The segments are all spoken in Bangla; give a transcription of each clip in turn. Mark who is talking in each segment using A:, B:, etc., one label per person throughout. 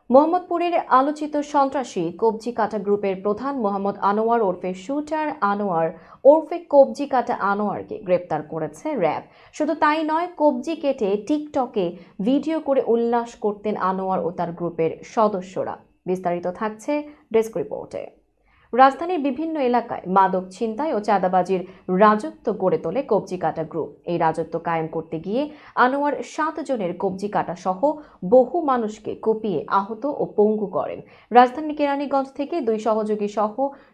A: মোহাম্মদপুরের আলোচিত সন্ত্রাসী কবজি কাটা গ্রুপের প্রধান মোহাম্মদ আনোয়ার ওরফে শুটার আনোয়ার ওরফে কবজি কাটা আনোয়ারকে গ্রেপ্তার করেছে র্যাব। শুধু তাই নয়, কবজি কেটে টিকটকে ভিডিও করে উল্লাস করতেন আনোয়ার ও তার গ্রুপের সদস্যরা। বিস্তারিত থাকছে ডেস্ক রিপোর্টে। রাজধানীর বিভিন্ন এলাকায় মাদক ছিনতাই ও চাঁদাবাজির রাজত্ব গড়ে তোলে কবজি কাটা গ্রুপ। এই রাজত্ব কায়েম করতে গিয়ে আনোয়ার 7 জনের কবজি কাটা সহ বহু মানুষকে কুপিয়ে আহত ও পঙ্গু করেন। রাজধানীর কেরানীগঞ্জ থেকে 2 সহযোগী সহ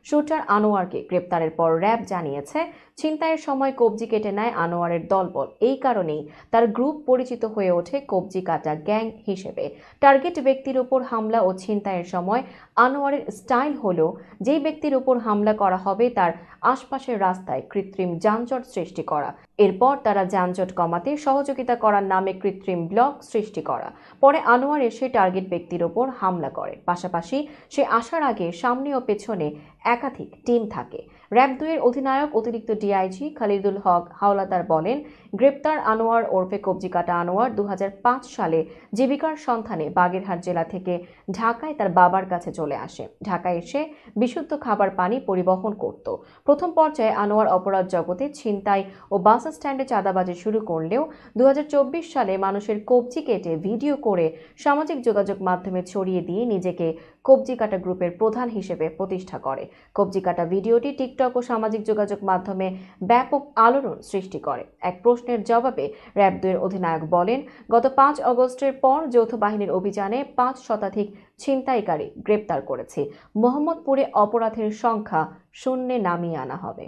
A: শুটার আনোয়ারকে গ্রেপ্তারের পর র্যাব জানিয়েছে, ছিনতাইয়ের সময় কবজি কেটে নেয় আনোয়ারের দলবল। এই কারণেই তার গ্রুপ পরিচিত হয়ে ওঠে কবজি কাটা গ্যাং হিসেবে। টার্গেট ব্যক্তির উপর হামলা ও ছিনতাইয়ের সময় আনোয়ারের স্টাইল হলো যেই ব্যক্তির উপর হামলা করা হবে তার আশপাশের রাস্তায় কৃত্রিম যানজট সৃষ্টি করা। এরপর তারা যানজট কমাতে সহযোগিতা করার নামে কৃত্রিম ব্লক সৃষ্টি করা। পরে আনোয়ার এসে টার্গেট ব্যক্তির ওপর হামলা করে। পাশাপাশি সে আসার আগে সামনে ও পেছনে একাধিক টিম থাকে। র্যাব 2 এর অধিনায়ক অতিরিক্ত ডিআইজি খালিদুল হক হাওলাদার বলেন, গ্রেপ্তার আনোয়ার ওরফে কবজি কাটা আনোয়ার 2005 সালে জীবিকার সন্ধানে বাগেরহাট জেলা থেকে ঢাকায় তার বাবার কাছে চলে আসে। ঢাকায় এসে বিশুদ্ধ খাবার পানি পরিবহন করত। প্রথম পর্যায়ে আনোয়ার অপরাধ জগতে ছিনতাই ও বাস স্ট্যান্ডে চাঁদাবাজি শুরু করলেও 2024 সালে মানুষের কবজি কেটে ভিডিও করে সামাজিক যোগাযোগ মাধ্যমে ছড়িয়ে দিয়ে নিজেকে কবজি কাটা গ্রুপের প্রধান হিসেবে প্রতিষ্ঠা করে। কবজি কাটা ভিডিওটি টিকটক ও সামাজিক যোগাযোগ মাধ্যমে ব্যাপক আলোড়ন সৃষ্টি করে। এক প্রশ্নের জবাবে র্যাব 2 এর অধিনায়ক বলেন, গত 5 আগস্টের পর যৌথ বাহিনীর অভিযানে 5 শতাধিক ছিনতাইকারী গ্রেপ্তার করেছি। মোহাম্মদপুরে অপরাধের সংখ্যা শূন্যে নামিয়ে আনা হবে।